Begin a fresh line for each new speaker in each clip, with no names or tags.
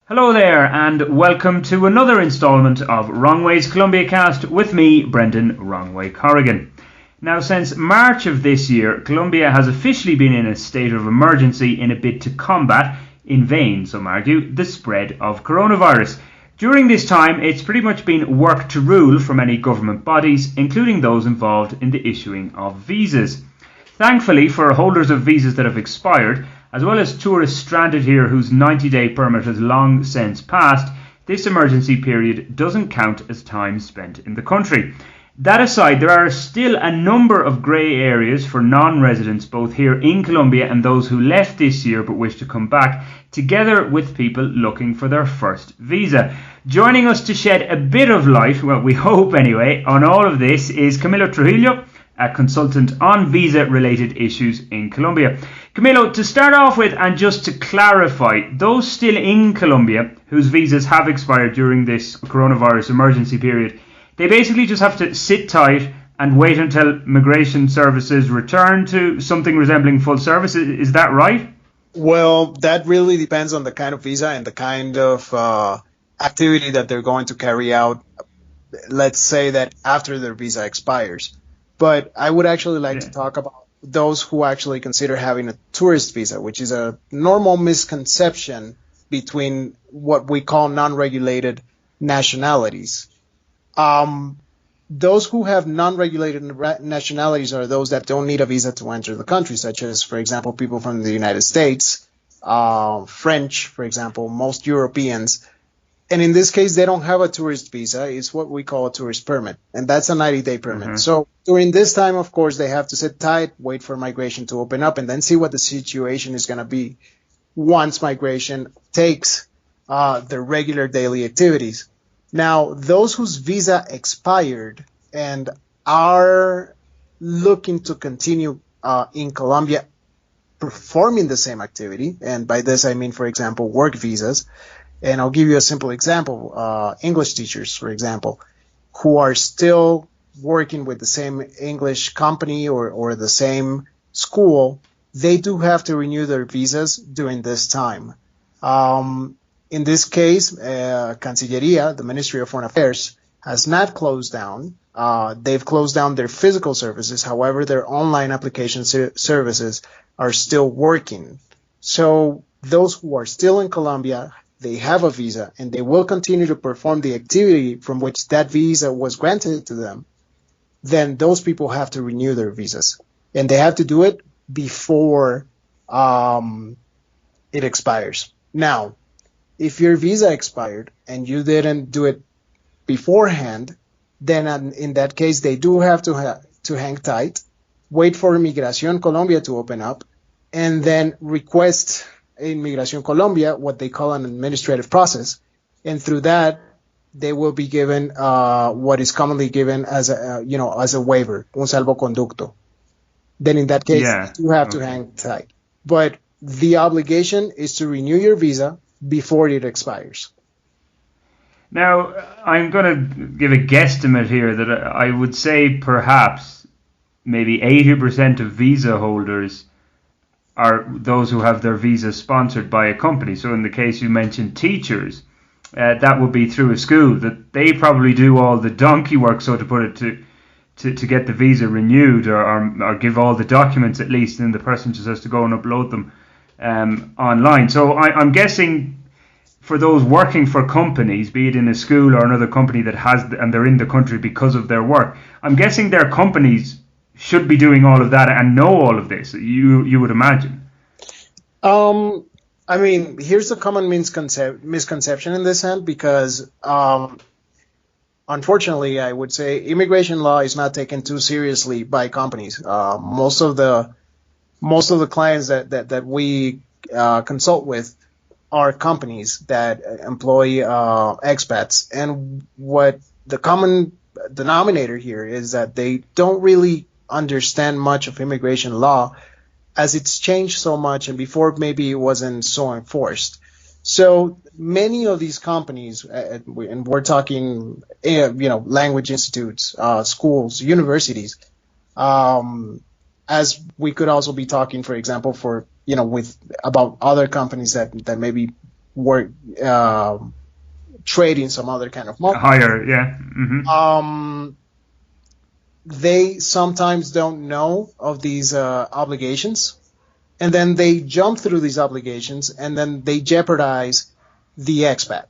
Hello there, and welcome to another instalment of Wrongway's Colombia cast with me, Brendan Wrongway Corrigan. Now, since March of this year, Colombia has officially been in a state of emergency in a bid to combat, in vain some argue, the spread of coronavirus. During this time, it's pretty much been work to rule for many government bodies, including those involved in the issuing of visas. Thankfully, for holders of visas that have expired, as well as tourists stranded here whose 90-day permit has long since passed, this emergency period doesn't count as time spent in the country. That aside, there are still a number of grey areas for non-residents both here in Colombia and those who left this year but wish to come back, together with people looking for their first visa. Joining us to shed a bit of light, well, we hope anyway, on all of this is Camilo Trujillo, a consultant on visa-related issues in Colombia. Camilo, to start off with, and just to clarify, those still in Colombia whose visas have expired during this coronavirus emergency period, they basically just have to sit tight and wait until migration services return to something resembling full service. Is that right?
Well, that really depends on the kind of visa and the kind of activity that they're going to carry out, let's say that after their visa expires. But I would actually like to talk about those who actually consider having a tourist visa, which is a normal misconception between what we call non-regulated nationalities. Those who have non-regulated nationalities are those that don't need a visa to enter the country, such as, for example, people from the United States, French, for example, most Europeans. And in this case, they don't have a tourist visa. It's what we call a tourist permit, and that's a 90-day permit. Mm-hmm. So during this time, of course, they have to sit tight, wait for migration to open up, and then see what the situation is going to be once migration takes their regular daily activities. Now, those whose visa expired and are looking to continue in Colombia performing the same activity, and by this I mean, for example, work visas. And I'll give you a simple example. English teachers, for example, who are still working with the same English company or the same school, they do have to renew their visas during this time. In this case, Cancillería, the Ministry of Foreign Affairs, has not closed down. They've closed down their physical services. However, their online application services are still working. So those who are still in Colombia, they have a visa and they will continue to perform the activity from which that visa was granted to them, then those people have to renew their visas. And they have to do it before it expires. Now, if your visa expired and you didn't do it beforehand, then in that case, they do have to hang tight, wait for Migración Colombia to open up, and then request in Migración Colombia what they call an administrative process, and through that they will be given what is commonly given as a waiver, un salvoconducto. Then in that case, you have to hang tight. But the obligation is to renew your visa before it expires.
Now, I'm going to give a guesstimate here that I would say perhaps maybe 80% of visa holders are those who have their visa sponsored by a company. So in the case you mentioned teachers, that would be through a school, that they probably do all the donkey work, so to put it, to get the visa renewed or give all the documents at least, and the person just has to go and upload them online. So I'm guessing for those working for companies, be it in a school or another company that has, and they're in the country because of their work, I'm guessing their companies should be doing all of that and know all of this, you would imagine.
I mean, here's a common misconception in this end, because unfortunately, I would say immigration law is not taken too seriously by companies. Most of the clients that we consult with are companies that employ expats, and what the common denominator here is that they don't really understand much of immigration law, as it's changed so much, and before maybe it wasn't so enforced. So many of these companies, and we're talking, language institutes, schools, universities, as we could also be talking, for example, with about other companies that maybe work, trade in some other kind of market.
Higher, yeah.
They sometimes don't know of these obligations, and then they jump through these obligations, and then they jeopardize the expat,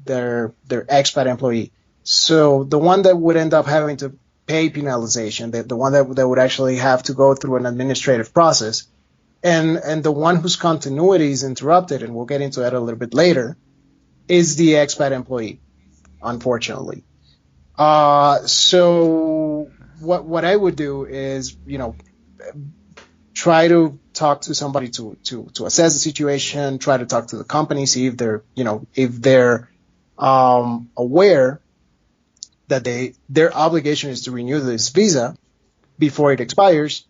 their expat employee. So the one that would end up having to pay penalization, the one that would actually have to go through an administrative process, and the one whose continuity is interrupted, and we'll get into that a little bit later, is the expat employee, unfortunately. So what I would do is, try to talk to somebody to assess the situation, try to talk to the company, see if they're aware that their obligation is to renew this visa before it expires,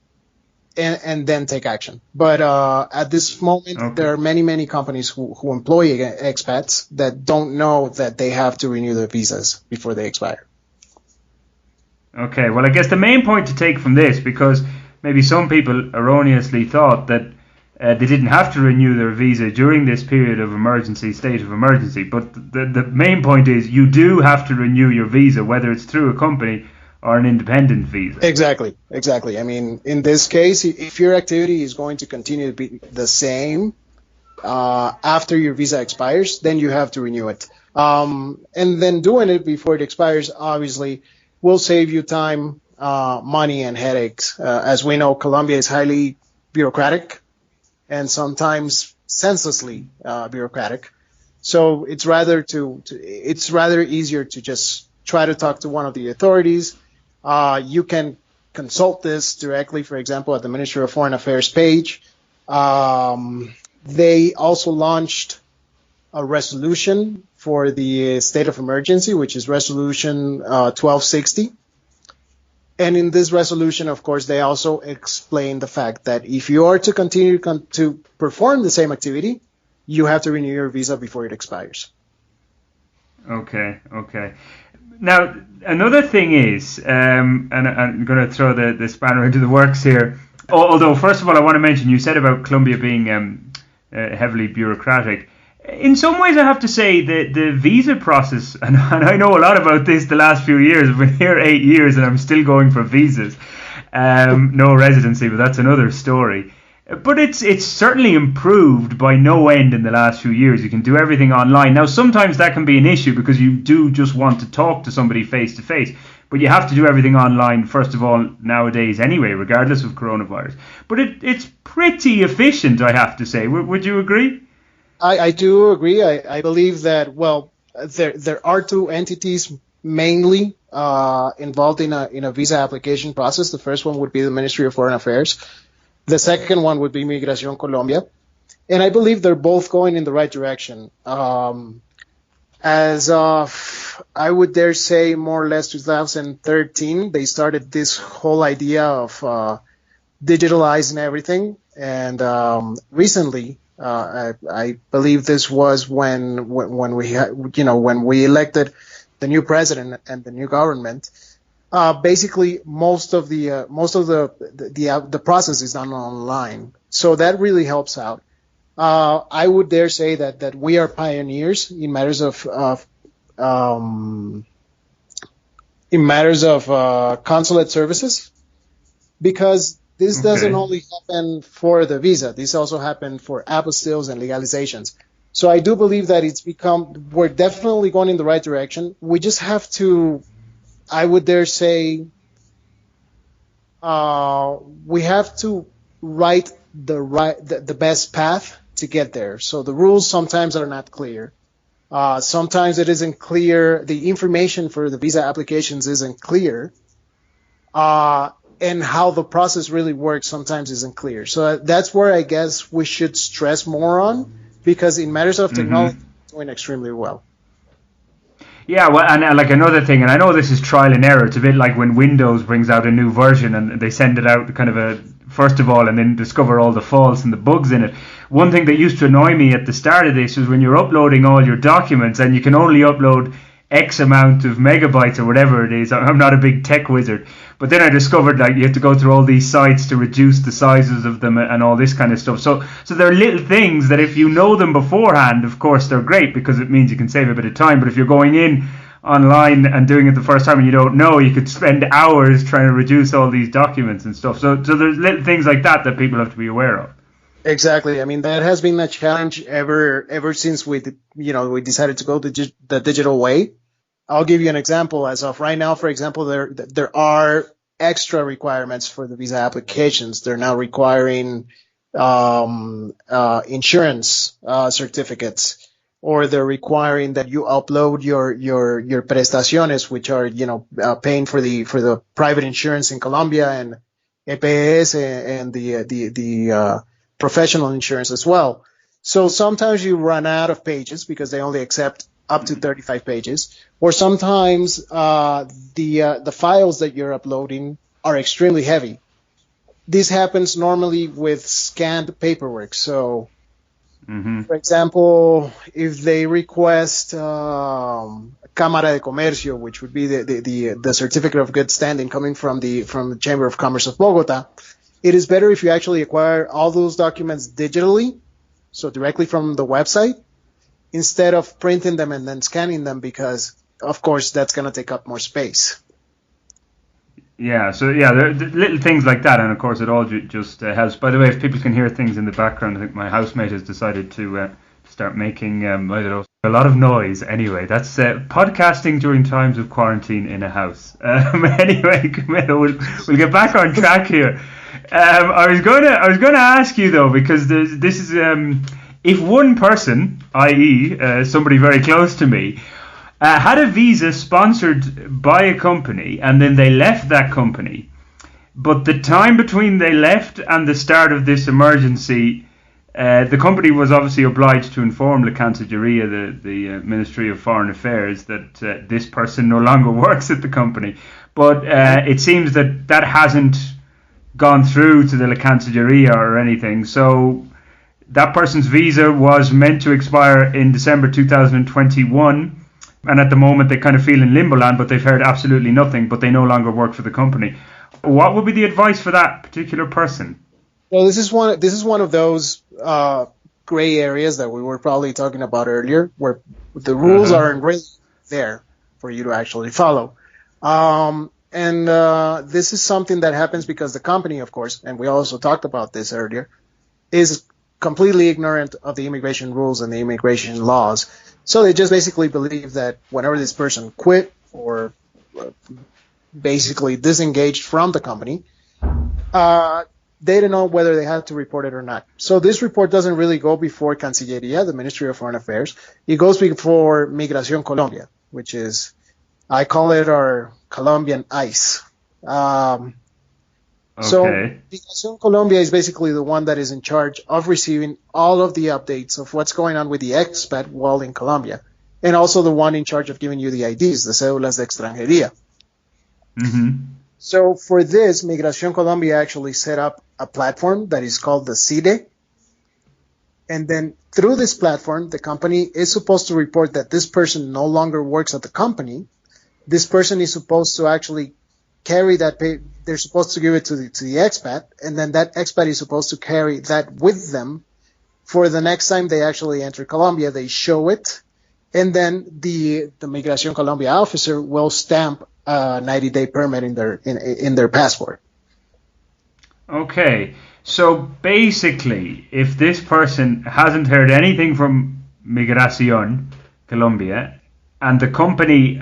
and then take action. But at this moment, there are many companies who employ expats that don't know that they have to renew their visas before they expire.
Okay, well, I guess the main point to take from this, because maybe some people erroneously thought that they didn't have to renew their visa during this period of state of emergency, but the main point is you do have to renew your visa, whether it's through a company or an independent visa.
Exactly. I mean, in this case, if your activity is going to continue to be the same after your visa expires, then you have to renew it. And then doing it before it expires, obviously, will save you time, money, and headaches. As we know, Colombia is highly bureaucratic and sometimes senselessly bureaucratic. So it's rather easier to just try to talk to one of the authorities. You can consult this directly, for example, at the Ministry of Foreign Affairs page. They also launched a resolution for the state of emergency, which is Resolution 1260. And in this resolution, of course, they also explain the fact that if you are to continue to perform the same activity, you have to renew your visa before it expires.
Okay. Now, another thing is, and I'm going to throw the spanner into the works here, although, first of all, I want to mention, you said about Colombia being heavily bureaucratic. In some ways, I have to say the visa process, and I know a lot about this the last few years. I've been here 8 years and I'm still going for visas. No residency, but that's another story. But it's certainly improved by no end in the last few years. You can do everything online. Now, sometimes that can be an issue because you do just want to talk to somebody face to face. But you have to do everything online, first of all, nowadays anyway, regardless of coronavirus. But it's pretty efficient, I have to say. Would you agree?
I do agree. I believe that, well, there are two entities mainly involved in a visa application process. The first one would be the Ministry of Foreign Affairs. The second one would be Migración Colombia. And I believe they're both going in the right direction. As of, I would dare say, more or less 2013, they started this whole idea of digitalizing everything. And recently, I believe this was when we elected the new president and the new government. Basically, most of the process is done online, so that really helps out. I would dare say that we are pioneers in matters of consulate services, because this doesn't only happen for the visa. This also happened for apostilles and legalizations. So I do believe that we're definitely going in the right direction. We just have to, I would dare say, we have to write the best path to get there. So the rules sometimes are not clear. Sometimes it isn't clear. The information for the visa applications isn't clear. And how the process really works sometimes isn't clear. So that's where I guess we should stress more on, because in matters of technology, it's doing extremely well.
Yeah, well, and like another thing, and I know this is trial and error. It's a bit like when Windows brings out a new version and they send it out kind of first of all, and then discover all the faults and the bugs in it. One thing that used to annoy me at the start of this was when you're uploading all your documents and you can only upload X amount of megabytes or whatever it is. I'm not a big tech wizard, but then I discovered like you have to go through all these sites to reduce the sizes of them and all this kind of stuff. So there are little things that if you know them beforehand, of course they're great because it means you can save a bit of time. But if you're going in online and doing it the first time and you don't know, you could spend hours trying to reduce all these documents and stuff. So there's little things like that people have to be aware of.
Exactly. I mean, that has been a challenge ever since we decided to go the digital way. I'll give you an example. As of right now, for example, there are extra requirements for the visa applications. They're now requiring insurance certificates, or they're requiring that you upload your prestaciones, which are paying for the private insurance in Colombia, and EPS and the professional insurance as well. So sometimes you run out of pages because they only accept up to 35 pages, or sometimes the files that you're uploading are extremely heavy. This happens normally with scanned paperwork. So, for example, if they request Cámara de Comercio, which would be the certificate of good standing coming from the Chamber of Commerce of Bogota, it is better if you actually acquire all those documents digitally, so directly from the website, instead of printing them and then scanning them, because, of course, that's going to take up more space.
Yeah, so there are little things like that, and of course it all just helps. By the way, if people can hear things in the background, I think my housemate has decided to start making, I don't know, a lot of noise. Anyway, that's podcasting during times of quarantine in a house. Anyway, Camilo, we'll get back on track here. I was going to ask you though, because this is if one person, i.e., somebody very close to me, had a visa sponsored by a company and then they left that company, but the time between they left and the start of this emergency, the company was obviously obliged to inform the Cancilleria, the Ministry of Foreign Affairs, that this person no longer works at the company. But it seems that hasn't gone through to the Cancilleria or anything. So that person's visa was meant to expire in December 2021. And at the moment, they kind of feel in limbo land, but they've heard absolutely nothing, but they no longer work for the company. What would be the advice for that particular person?
Well, this is one of those gray areas that we were probably talking about earlier, where the rules aren't really there for you to actually follow. And this is something that happens because the company, of course, and we also talked about this earlier, is completely ignorant of the immigration rules and the immigration laws. So they just basically believe that whenever this person quit or basically disengaged from the company, they don't know whether they have to report it or not. So this report doesn't really go before Cancilleria, the Ministry of Foreign Affairs. It goes before Migración Colombia, which is, I call it our Colombian ICE. So Migración Colombia is basically the one that is in charge of receiving all of the updates of what's going on with the expat while in Colombia, and also the one in charge of giving you the IDs, the cédulas de extranjería. So for this, Migración Colombia actually set up a platform that is called the CIDE, and then through this platform, the company is supposed to report that this person no longer works at the company. This person is supposed to actually carry that they're supposed to give it to the expat, and then that expat is supposed to carry that with them for the next time they actually enter Colombia. They show it, and then the Migración Colombia officer will stamp a 90-day permit in their passport.
Okay, so basically, if this person hasn't heard anything from Migración Colombia, and the company,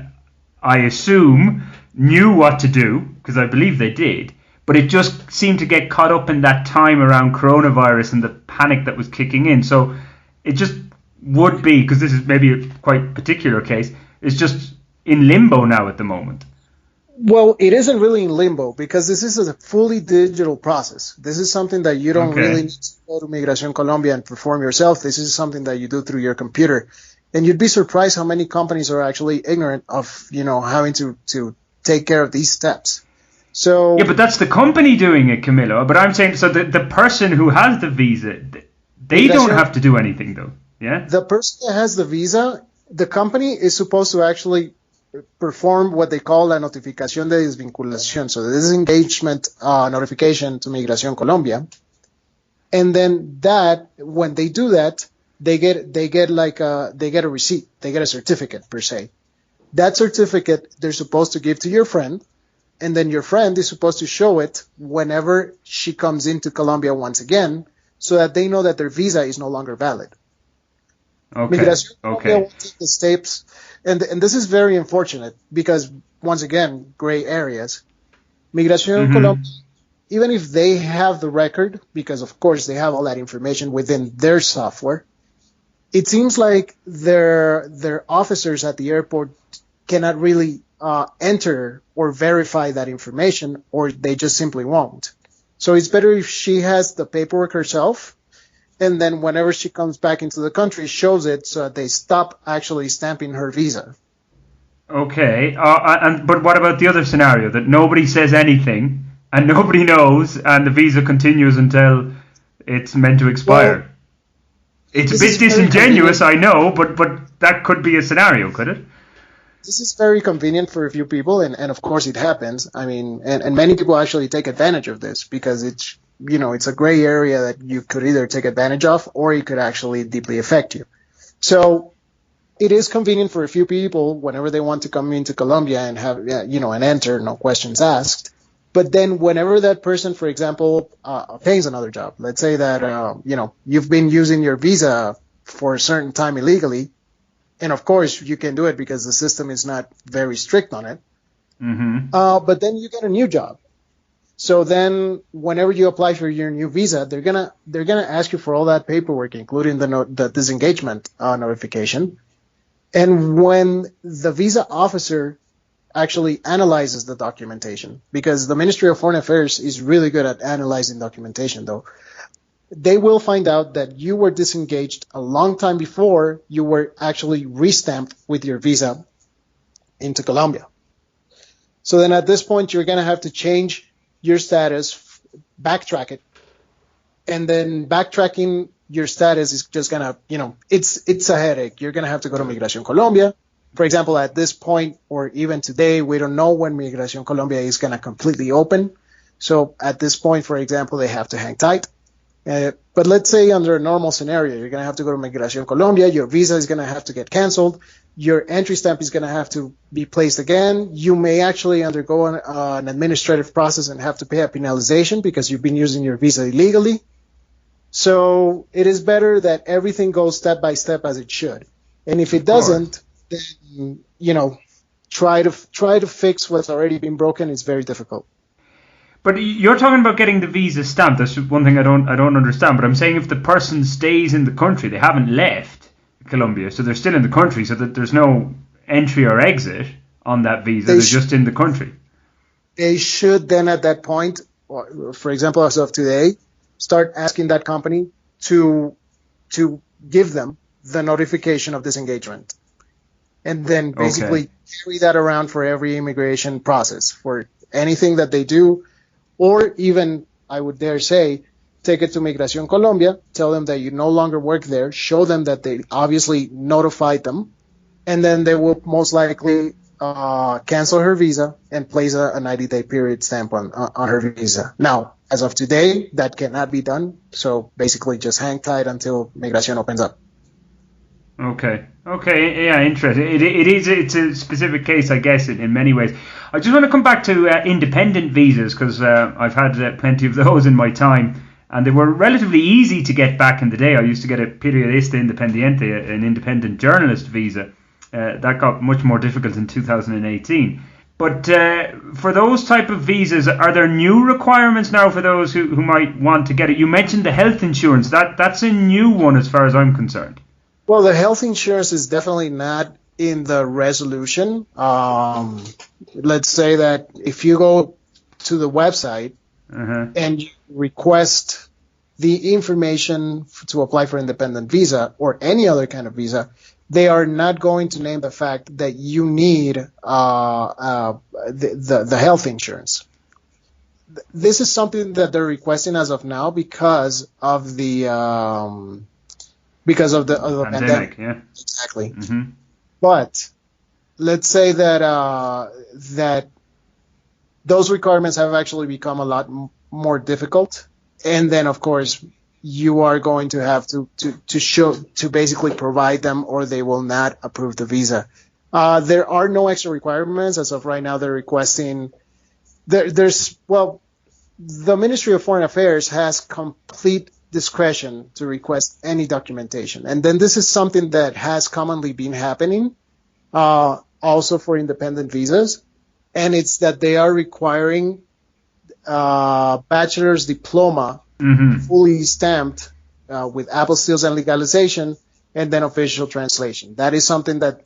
I assume, knew what to do, because I believe they did, but it just seemed to get caught up in that time around coronavirus and the panic that was kicking in. So it just would be, because this is maybe a quite particular case, it's just in limbo now at the moment.
Well, it isn't really in limbo because this is a fully digital process. This is something that you don't really need to go to Migración Colombia and perform yourself. This is something that you do through your computer. And you'd be surprised how many companies are actually ignorant of, having to take care of these steps. So
yeah, but that's the company doing it, Camilo. But I'm saying, so the person who has the visa, they don't have to do anything, though. Yeah.
The person that has the visa, the company is supposed to actually perform what they call la notificación de desvinculación, so the disengagement notification to Migración Colombia. And then that, when they do that, they get a receipt, they get a certificate per se. That certificate they're supposed to give to your friend, and then your friend is supposed to show it whenever she comes into Colombia once again, so that they know that their visa is no longer valid.
Okay.
Migración Colombia will take the steps, and this is very unfortunate because, once again, gray areas. Migración Colombia, even if they have the record, because of course they have all that information within their software, it seems like their officers at the airport cannot really enter or verify that information, or they just simply won't. So it's better if she has the paperwork herself, and then whenever she comes back into the country, shows it so that they stop actually stamping her visa.
Okay, but what about the other scenario, that nobody says anything and nobody knows and the visa continues until it's meant to expire? Well, it's a bit disingenuous, I know, but that could be a scenario, could it?
This is very convenient for a few people, and of course it happens. I mean, and many people actually take advantage of this because it's a gray area that you could either take advantage of or it could actually deeply affect you. So it is convenient for a few people whenever they want to come into Colombia and have, and enter, no questions asked. But then whenever that person, for example, obtains another job, let's say that, you've been using your visa for a certain time illegally, and of course you can do it because the system is not very strict on it. But then you get a new job. So then whenever you apply for your new visa, they're gonna ask you for all that paperwork, including the disengagement notification. And when the visa officer actually analyzes the documentation, because the Ministry of Foreign Affairs is really good at analyzing documentation, though, they will find out that you were disengaged a long time before you were actually restamped with your visa into Colombia. So then at this point, you're going to have to change your status, backtrack it, and then backtracking your status is just going to, it's a headache. You're going to have to go to Migración Colombia. For example, at this point, or even today, we don't know when Migración Colombia is going to completely open. So at this point, for example, they have to hang tight. But let's say under a normal scenario, you're going to have to go to Migración Colombia. Your visa is going to have to get canceled. Your entry stamp is going to have to be placed again. You may actually undergo an administrative process and have to pay a penalization because you've been using your visa illegally. So it is better that everything goes step by step as it should. And if it doesn't, then, try to fix what's already been broken. It's very difficult.
But you're talking about getting the visa stamped. That's one thing I don't understand. But I'm saying if the person stays in the country, they haven't left Colombia, so they're still in the country, so that there's no entry or exit on that visa. They're just in the country.
They should then at that point, for example, as of today, start asking that company to give them the notification of disengagement. And then basically carry that around for every immigration process, for anything that they do. Or even, I would dare say, take it to Migración Colombia, tell them that you no longer work there, show them that they obviously notified them, and then they will most likely cancel her visa and place a 90-day period stamp on her visa. Now, as of today, that cannot be done, so basically just hang tight until Migración opens up.
Okay, yeah, interesting. It's a specific case, I guess, in many ways. I just want to come back to independent visas, because I've had plenty of those in my time, and they were relatively easy to get back in the day. I used to get a periodista independiente, an independent journalist visa. That got much more difficult in 2018. But for those type of visas, are there new requirements now for those who might want to get it? You mentioned the health insurance. That's a new one as far as I'm concerned.
Well, the health insurance is definitely not in the resolution. Let's say that if you go to the website and you request the information to apply for independent visa or any other kind of visa, they are not going to name the fact that you need the health insurance. This is something that they're requesting as of now because of the pandemic.
Yeah,
exactly.
Mm-hmm.
But let's say that those requirements have actually become a lot more difficult, and then of course you are going to have to basically provide them, or they will not approve the visa. There are no extra requirements as of right now. They're requesting the Ministry of Foreign Affairs has complete discretion to request any documentation, and then this is something that has commonly been happening also for independent visas, and it's that they are requiring bachelor's diploma, fully stamped with apostilles and legalization, and then official translation. That is something that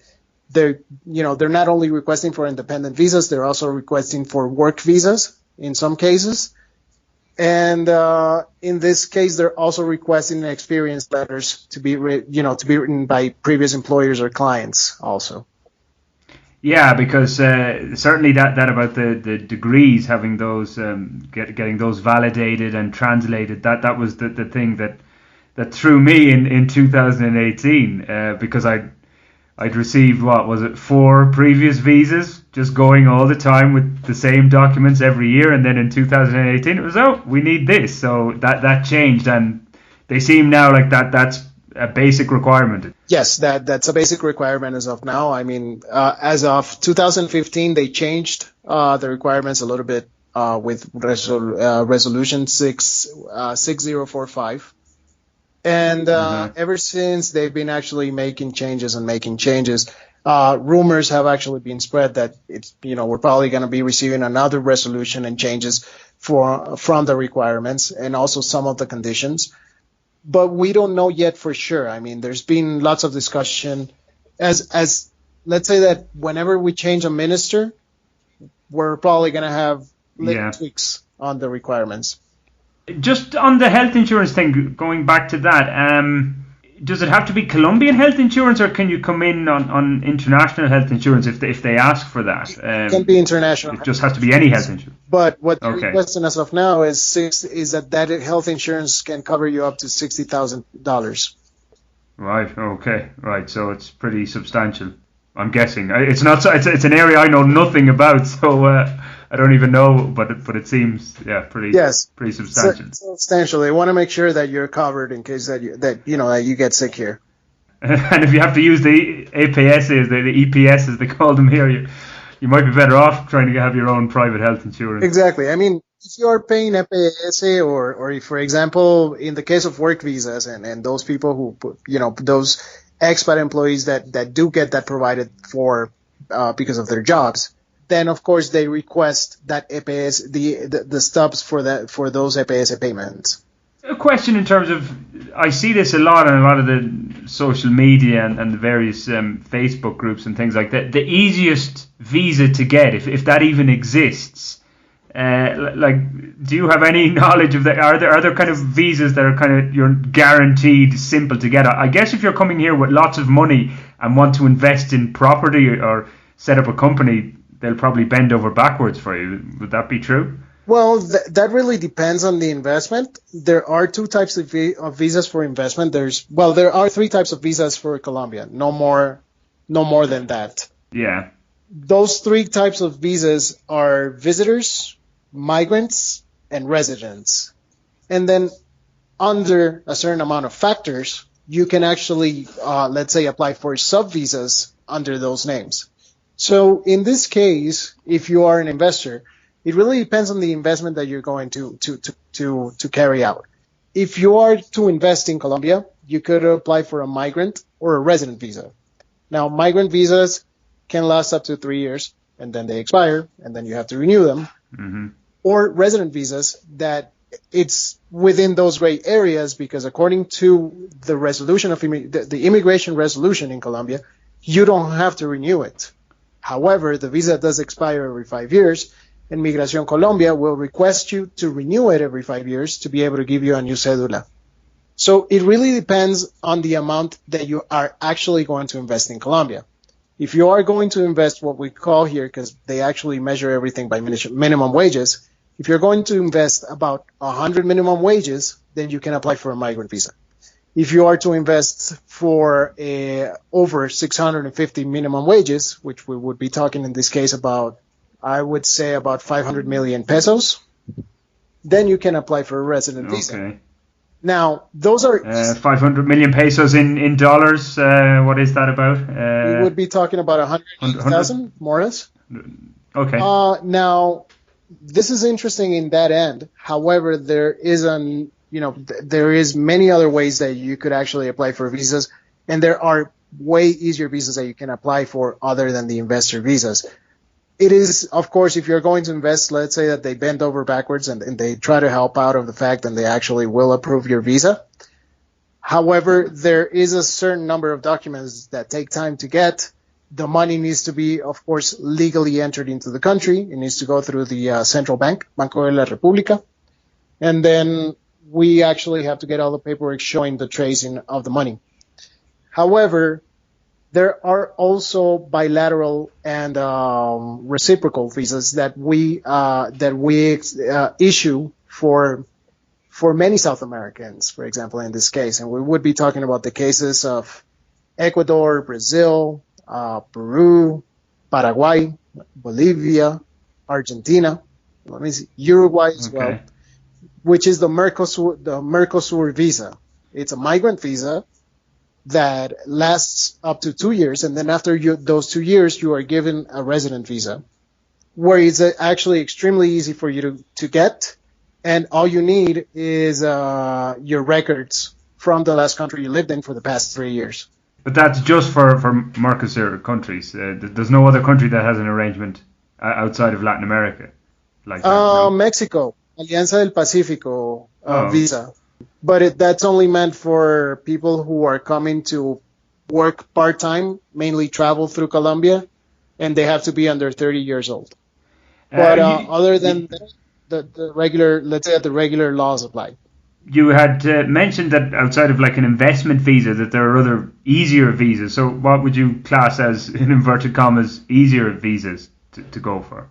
they're not only requesting for independent visas, they're also requesting for work visas in some cases. And in this case, they're also requesting experience letters to be written by previous employers or clients also.
Yeah, because certainly that about the degrees, having those getting those validated and translated, that was the thing that threw me in 2018, because I'd received, 4 previous visas, just going all the time with the same documents every year, and then in 2018 it was, we need this, so that changed, and they seem now like that's a basic requirement.
Yes, that's a basic requirement as of now. I mean, as of 2015, they changed the requirements a little bit with Resolution 6045. And ever since, they've been actually making changes. Rumors have actually been spread that we're probably going to be receiving another resolution and changes from the requirements and also some of the conditions. But we don't know yet for sure. I mean, there's been lots of discussion as let's say that whenever we change a minister, we're probably going to have little tweaks on the requirements.
Just on the health insurance thing, going back to that, does it have to be Colombian health insurance, or can you come in on international health insurance if they ask for that?
It can be international.
It just has to be any health insurance.
But what the requesting as of now is that health insurance can cover you up to $60,000.
Right. Okay. Right. So it's pretty substantial, I'm guessing. It's not. It's an area I know nothing about, so I don't even know. But it seems pretty substantial.
Substantial. They want to make sure that you're covered in case that you get sick here.
And if you have to use the APSs, the EPS as they call them here, you might be better off trying to have your own private health insurance.
Exactly. I mean, if you're paying EPS, or if, for example, in the case of work visas and those people who those expat employees that do get that provided for because of their jobs, then of course they request that EPS, the stubs for those EPS payments.
A question in terms of, I see this a lot on a lot of the social media and the various Facebook groups and things like that. The easiest visa to get, if that even exists, do you have any knowledge of that? Are there kind of visas that are kind of you're guaranteed simple to get? I guess if you're coming here with lots of money and want to invest in property or set up a company, they'll probably bend over backwards for you. Would that be true?
Well, that really depends on the investment. There are 2 types of visas for investment. There are 3 types of visas for Colombia. No more than that.
Yeah.
Those 3 types of visas are visitors, migrants, and residents. And then under a certain amount of factors, you can actually, let's say, apply for sub-visas under those names. So in this case, if you are an investor, it really depends on the investment that you're going to carry out. If you are to invest in Colombia, you could apply for a migrant or a resident visa. Now, migrant visas can last up to 3 years, and then they expire, and then you have to renew them. Mm-hmm. Or resident visas that it's within those gray areas, because according to the resolution of the immigration resolution in Colombia, you don't have to renew it. However, the visa does expire every 5 years, and Migración Colombia will request you to renew it every 5 years to be able to give you a new cédula. So it really depends on the amount that you are actually going to invest in Colombia. If you are going to invest what we call here, because they actually measure everything by minimum wages, if you're going to invest about 100 minimum wages, then you can apply for a migrant visa. if you are to invest for over 650 minimum wages, which we would be talking in this case about, I would say about 500 million pesos, then you can apply for a resident visa. Now, those are
500 million pesos in dollars. What is that about?
We would be talking about 100,000, more or less.
Okay.
Now, this is interesting in that end. However, there is there is many other ways that you could actually apply for visas, and there are way easier visas that you can apply for other than the investor visas. It is, of course, if you're going to invest, let's say that they bend over backwards and they try to help out of the fact and they actually will approve your visa. However, there is a certain number of documents that take time to get. The money needs to be, of course, legally entered into the country. It needs to go through the central bank, Banco de la República. And then we actually have to get all the paperwork showing the tracing of the money. However, there are also bilateral and reciprocal visas that we issue for many South Americans, for example, in this case. And we would be talking about the cases of Ecuador, Brazil, Peru, Paraguay, Bolivia, Argentina, Uruguay as well, which is the Mercosur visa. It's a migrant visa that lasts up to 2 years, and then after those 2 years, you are given a resident visa, where it's actually extremely easy for you to get, and all you need is your records from the last country you lived in for the past 3 years.
But that's just for Mercosur countries. There's no other country that has an arrangement outside of Latin America like that. No?
Mexico, Alianza del Pacífico visa. But that's only meant for people who are coming to work part-time, mainly travel through Colombia, and they have to be under 30 years old. But other than that, the regular, let's say the regular laws apply.
You had mentioned that outside of like an investment visa, that there are other easier visas. So what would you class as, in inverted commas, easier visas to go for?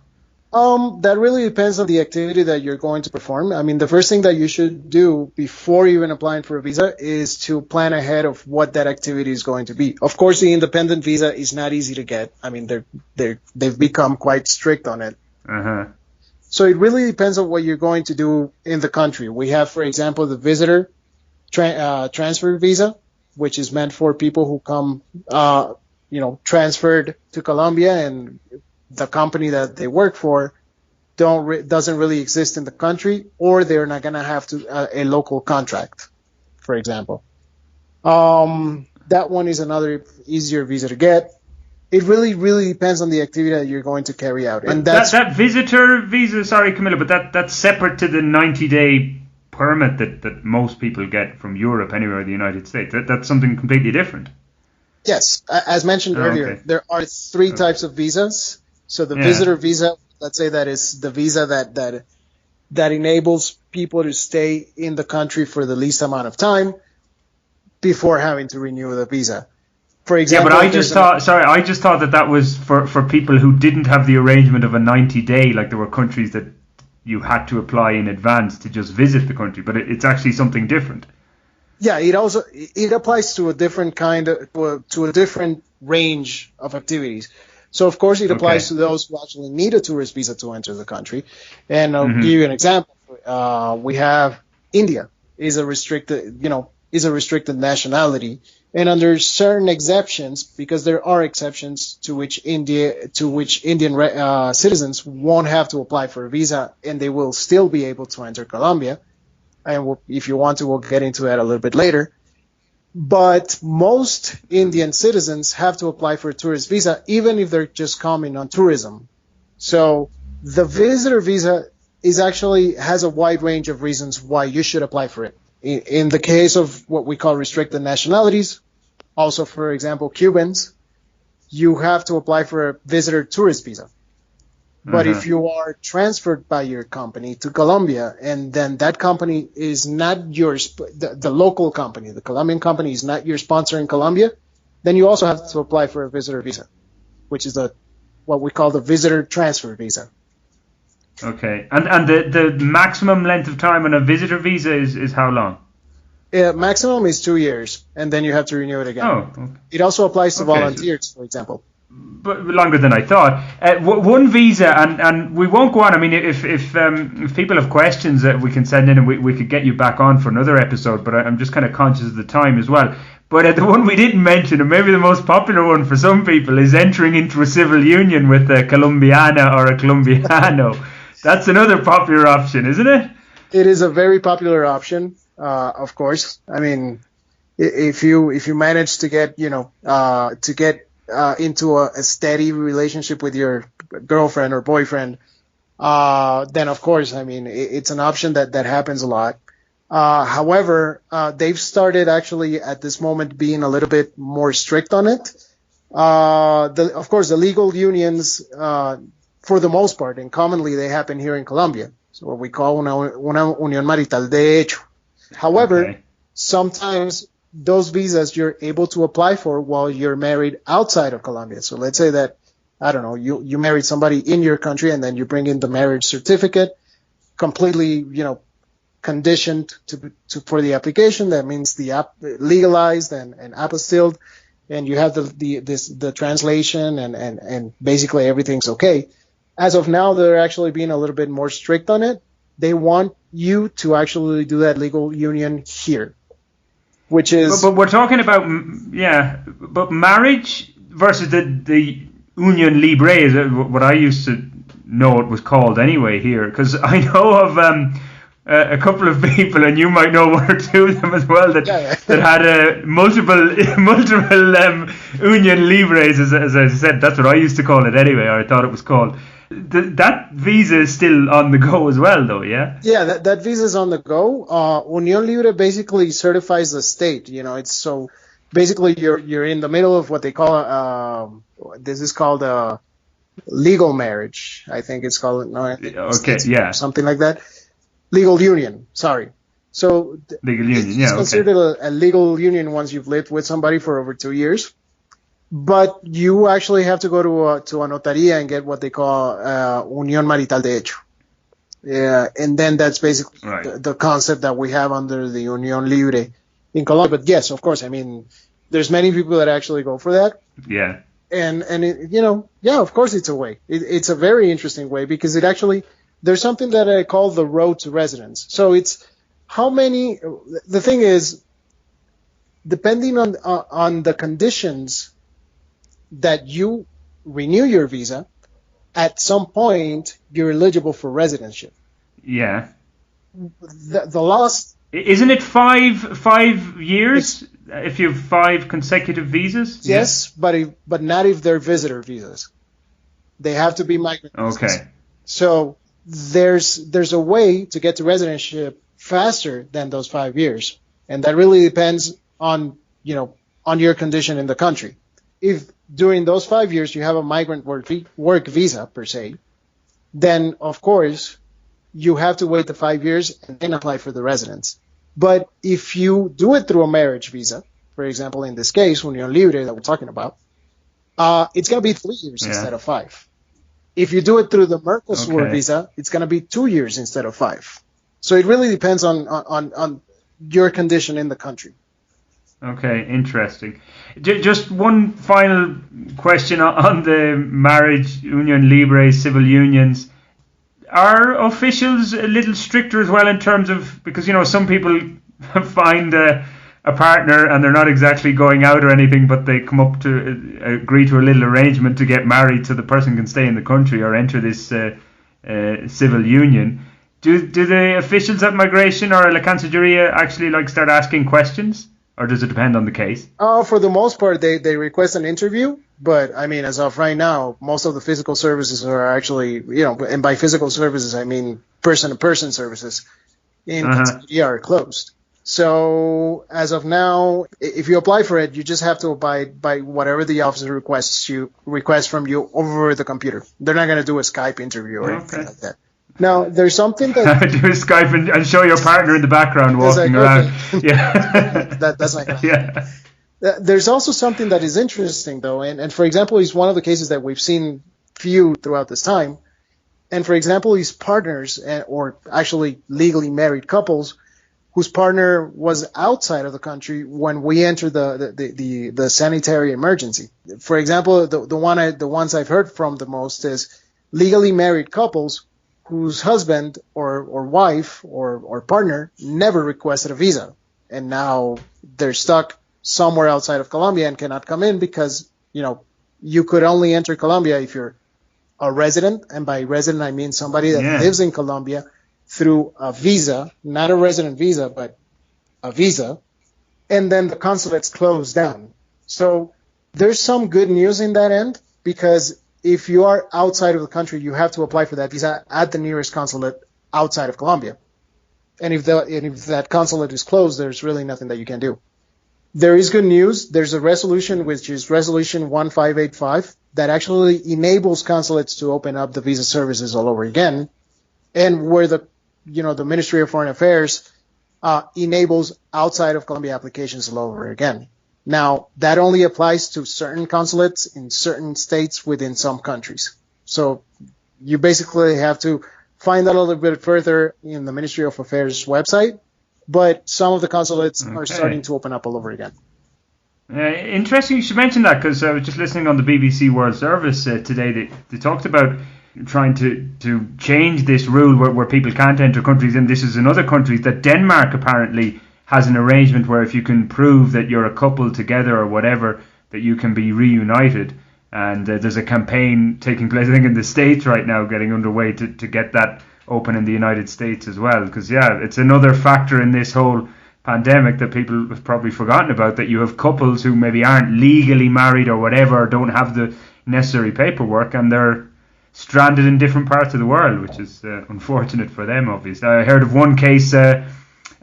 That really depends on the activity that you're going to perform. I mean, the first thing that you should do before even applying for a visa is to plan ahead of what that activity is going to be. Of course, the independent visa is not easy to get. I mean, they've become quite strict on it.
Uh-huh.
So it really depends on what you're going to do in the country. We have, for example, the visitor transfer visa, which is meant for people who come, transferred to Colombia, and the company that they work for doesn't really exist in the country, or they're not going to have a local contract, for example. That one is another easier visa to get. It really, really depends on the activity that you're going to carry out. And
that visitor visa, sorry, Camilo, but that's separate to the 90-day permit that most people get from Europe, anywhere in the United States. That's something completely different.
Yes. As mentioned earlier, there are three types of visas. So the visitor visa, let's say that is the visa that enables people to stay in the country for the least amount of time before having to renew the visa. For example,
but I just thought that was for people who didn't have the arrangement of a 90-day, like there were countries that you had to apply in advance to just visit the country, but it's actually something different.
Yeah, it applies to a different to a different range of activities. So of course it applies to those who actually need a tourist visa to enter the country. And I'll give you an example. We have India is a restricted nationality. And under certain exceptions, because there are exceptions to which Indian citizens won't have to apply for a visa, and they will still be able to enter Colombia. And if you want to, we'll get into that a little bit later. But most Indian citizens have to apply for a tourist visa, even if they're just coming on tourism. So the visitor visa has a wide range of reasons why you should apply for it. In the case of what we call restricted nationalities, also, for example, Cubans, you have to apply for a visitor tourist visa. But if you are transferred by your company to Colombia, and then that company is not yours, the local company, the Colombian company is not your sponsor in Colombia, then you also have to apply for a visitor visa, which is what we call the visitor transfer visa.
Okay. And the maximum length of time on a visitor visa is how long?
Maximum is 2 years, and then you have to renew it again.
Oh, okay.
It also applies to
Okay.
volunteers, for example.
But longer than I thought. One visa, and we won't go on. I mean, if people have questions, we can send in, and we could get you back on for another episode. But I'm just kind of conscious of the time as well. But the one we didn't mention, and maybe the most popular one for some people, is entering into a civil union with a Colombiana or a Colombiano. That's another popular option, isn't it?
It is a very popular option, of course. I mean, if you manage to get into a steady relationship with your girlfriend or boyfriend, then of course, I mean, it's an option that happens a lot. However, they've started actually at this moment being a little bit more strict on it. Of course, the legal unions, for the most part, and commonly they happen here in Colombia. So what we call una unión marital de hecho. However,
Okay.
sometimes those visas you're able to apply for while you're married outside of Colombia. So let's say that, I don't know, you married somebody in your country and then you bring in the marriage certificate, completely, conditioned for the application. That means the app legalized and apostilled, and you have the translation and basically everything's okay. As of now, they're actually being a little bit more strict on it. They want you to actually do that legal union here, which is.
But we're talking about but marriage versus the union libre is what I used to know it was called anyway here, because I know of a couple of people, and you might know one or two of them as well, that had multiple union libres, as I said. That's what I used to call it anyway, or I thought it was called. That visa is still on the go as well, though, yeah?
Yeah, that visa is on the go. Unión Libre basically certifies the state. It's so basically you're in the middle of what they call this is called a legal marriage. I think it's called something like that. Legal union. Sorry. So
legal union,
it's considered a legal union once you've lived with somebody for over 2 years. But you actually have to go to a notaría and get what they call unión marital de hecho. Yeah, and then that's basically the concept that we have under the Unión Libre in Colombia. But yes, of course, I mean, there's many people that actually go for that.
Yeah.
And of course it's a way. It's a very interesting way because it actually, there's something that I call the road to residence. So it's the thing is, depending on the conditions that you renew your visa, at some point you're eligible for residency.
Yeah.
The last.
Isn't it 5 years if you have 5 consecutive visas?
Yes, yeah. but not if they're visitor visas. They have to be migrant visas.
Okay.
So there's a way to get to residency faster than those 5 years, and that really depends on your condition in the country. If during those 5 years you have a migrant work visa per se, then of course you have to wait the 5 years and then apply for the residence. But if you do it through a marriage visa, for example, in this case, Unión Libre that we're talking about, it's going to be 3 years instead of 5. If you do it through the Mercosur visa, it's going to be 2 years instead of 5. So it really depends on your condition in the country.
Okay, interesting. Just one final question on the marriage, Unión Libre, civil unions. Are officials a little stricter as well in terms of, because some people find a partner and they're not exactly going out or anything, but they come up to agree to a little arrangement to get married so the person can stay in the country or enter this civil union. Do the officials at migration or La Cancillería actually start asking questions, or does it depend on the case?
For the most part, they request an interview. But I mean, as of right now, most of the physical services are actually, and by physical services, I mean person-to-person services in Cancillería are closed. So as of now, if you apply for it, you just have to abide by whatever the officer requests from you over the computer. They're not going to do a Skype interview or anything like that. Now, there's something that
do a Skype and show your partner in the background walking around. Yeah,
that's not going to happen. There's also something that is interesting, though, and for example, is one of the cases that we've seen few throughout this time. And for example, these partners or actually legally married couples whose partner was outside of the country when we entered the sanitary emergency. For example, the ones I've heard from the most is legally married couples whose husband or wife or partner never requested a visa, and now they're stuck somewhere outside of Colombia and cannot come in because you could only enter Colombia if you're a resident, and by resident I mean somebody that lives in Colombia through a visa, not a resident visa, but a visa, and then the consulates closed down. So there's some good news in that end, because if you are outside of the country, you have to apply for that visa at the nearest consulate outside of Colombia. And if that consulate is closed, there's really nothing that you can do. There is good news. There's a resolution, which is Resolution 1585, that actually enables consulates to open up the visa services all over again, and where the Ministry of Foreign Affairs enables outside of Colombia applications all over again. Now, that only applies to certain consulates in certain states within some countries. So you basically have to find out a little bit further in the Ministry of Affairs website, but some of the consulates are starting to open up all over again.
Interesting you should mention that, because I was just listening on the BBC World Service today. They talked about trying to change this rule where people can't enter countries, and this is in other countries, that Denmark apparently has an arrangement where if you can prove that you're a couple together or whatever, that you can be reunited. And there's a campaign taking place, I think, in the States right now, getting underway to get that open in the United States as well. Because, it's another factor in this whole pandemic that people have probably forgotten about, that you have couples who maybe aren't legally married or whatever, or don't have the necessary paperwork, and they're stranded in different parts of the world, which is unfortunate for them, obviously. I heard of one case,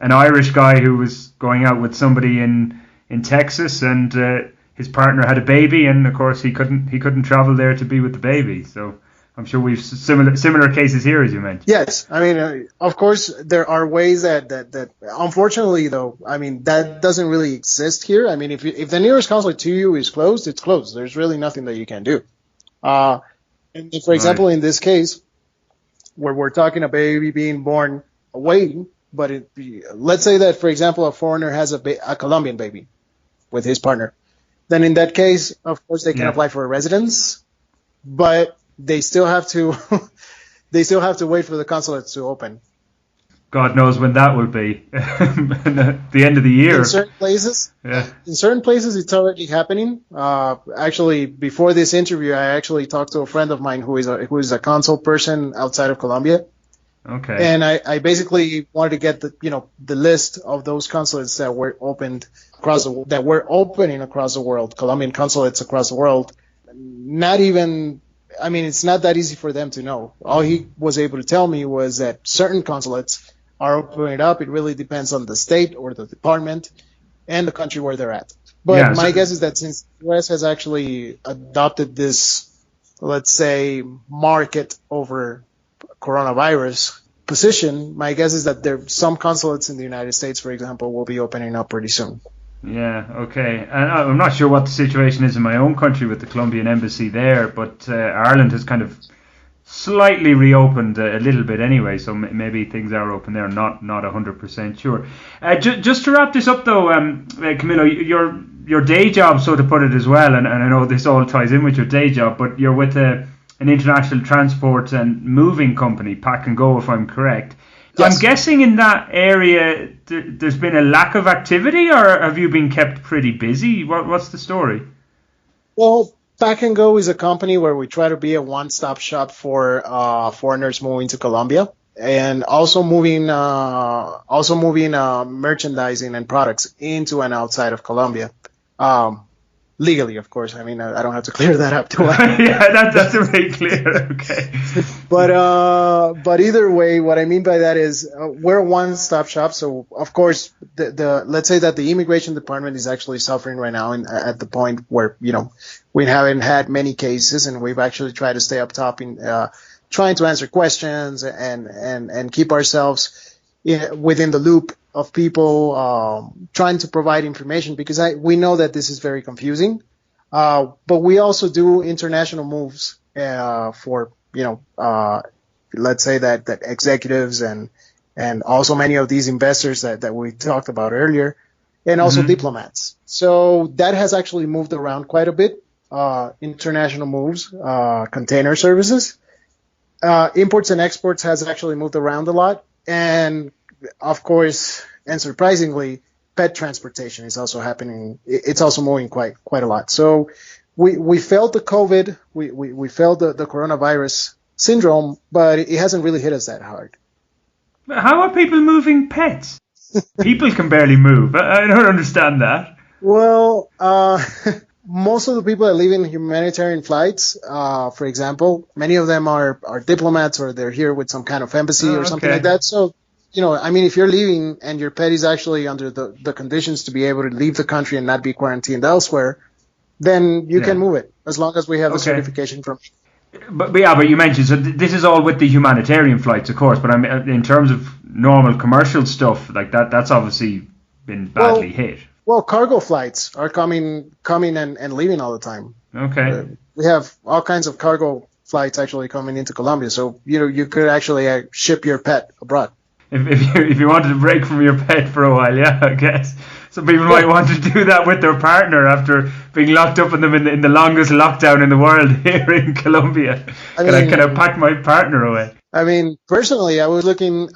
an Irish guy who was going out with somebody in Texas, and his partner had a baby, and of course he couldn't travel there to be with the baby. So I'm sure we've similar cases here, as you mentioned.
Yes, I mean, of course there are ways that unfortunately, though, I mean, that doesn't really exist here. I mean, if the nearest consulate to you is closed, it's closed. There's really nothing that you can do. And for example, in this case, where we're talking a baby being born away, but let's say that, for example, a foreigner has a Colombian baby with his partner, then in that case, of course, they can apply for a residence, but they still have to wait for the consulates to open.
God knows when that will be. At the end of the year.
In certain places, it's already happening. Actually, before this interview, I actually talked to a friend of mine who is a consul person outside of Colombia.
Okay.
And I basically wanted to get the list of those consulates that were opening across the world, Colombian consulates across the world. It's not that easy for them to know. All he was able to tell me was that certain consulates are opening up. It really depends on the state or the department and the country where they're at. But my guess is that since the U.S. has actually adopted this, let's say, market over coronavirus position, my guess is that some consulates in the United States, for example, will be opening up pretty soon.
Yeah, okay. And I'm not sure what the situation is in my own country with the Colombian embassy there, but Ireland has kind of slightly reopened a little bit anyway, so maybe things are open there. Not 100% sure. Just to wrap this up, though, Camilo, your day job, so to put it as well, and I know this all ties in with your day job, but you're with an international transport and moving company, Pack and Go, if I'm correct. Yes. I'm guessing in that area there's been a lack of activity, or have you been kept pretty busy? What's the story?
Well, Pack and Go is a company where we try to be a one-stop shop for foreigners moving to Colombia, and also moving merchandising and products into and outside of Colombia. Legally, of course. I mean, I don't have to clear that up, do I?
Yeah, that's very clear. Okay.
But either way, what I mean by that is we're a one-stop shop. So, of course, let's say that the immigration department is actually suffering right now, at the point where we haven't had many cases, and we've actually tried to stay up top in trying to answer questions and keep ourselves within the loop of people, trying to provide information, because we know that this is very confusing. But we also do international moves for let's say that executives and and also many of these investors that we talked about earlier, and also diplomats. So that has actually moved around quite a bit. International moves, container services, imports and exports has actually moved around a lot. And of course, and surprisingly, pet transportation is also happening. It's also moving quite a lot. So we felt the COVID, we felt the coronavirus syndrome, but it hasn't really hit us that hard.
How are people moving pets? People can barely move. I don't understand that.
Well, most of the people that live in humanitarian flights, for example, many of them are diplomats, or they're here with some kind of embassy or something like that. So, I mean, if you're leaving and your pet is actually under the conditions to be able to leave the country and not be quarantined elsewhere, then you can move it, as long as we have the certification from.
But you mentioned, so this is all with the humanitarian flights, of course, but I mean, in terms of normal commercial stuff like that's obviously been badly hit.
Well, cargo flights are coming and leaving all the time.
Okay.
We have all kinds of cargo flights actually coming into Colombia, so you could actually ship your pet abroad.
If you wanted to break from your pet for a while, yeah, I guess. Some people might want to do that with their partner after being locked up in the longest lockdown in the world here in Colombia. Can I pack my partner away?
I mean, personally, I was looking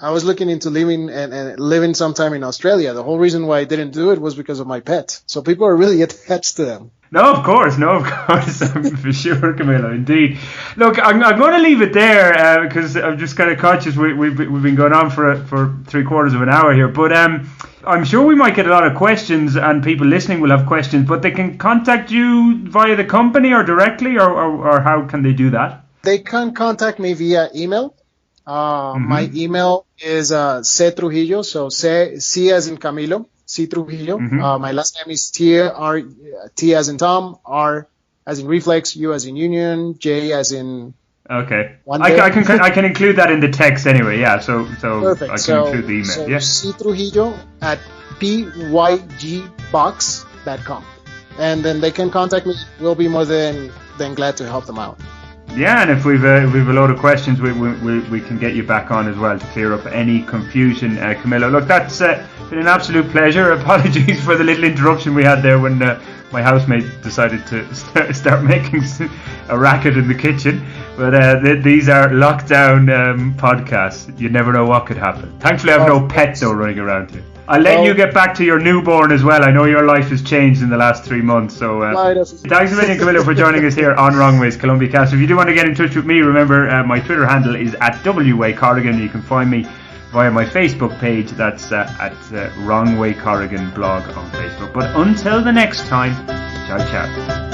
into living and living sometime in Australia. The whole reason why I didn't do it was because of my pet. So people are really attached to them.
No, of course, for sure, Camilo, indeed. Look, I'm going to leave it there because I'm just kind of conscious we've been going on for 3/4 of an hour here, but I'm sure we might get a lot of questions, and people listening will have questions, but they can contact you via the company or directly, or how can they do that? They
can contact me via email. My email is ctrujillo, so C as in Camilo, ctrujillo. My last name is T as in Tom, R as in reflex, U as in union, J as in.
Okay. I can include that in the text anyway. Yeah. So
perfect.
I can include the email.
So
yeah.
ctrujillo at pygbox.com, and then they can contact me. We'll be more than glad to help them out.
Yeah, and if we've a load of questions, we can get you back on as well to clear up any confusion, Camilo. Look, that's been an absolute pleasure. Apologies for the little interruption we had there when my housemate decided to start making a racket in the kitchen. But these are lockdown podcasts. You never know what could happen. Thankfully, I have no pet though running around here. I'll let you get back to your newborn as well. I know your life has changed in the last 3 months. So thanks a million, Camilo, for joining us here on Wrong Ways Colombia Cast. If you do want to get in touch with me, remember my Twitter handle is @WayCorrigan. You can find me via my Facebook page. That's at Wrong Way Corrigan blog on Facebook. But until the next time, ciao, ciao.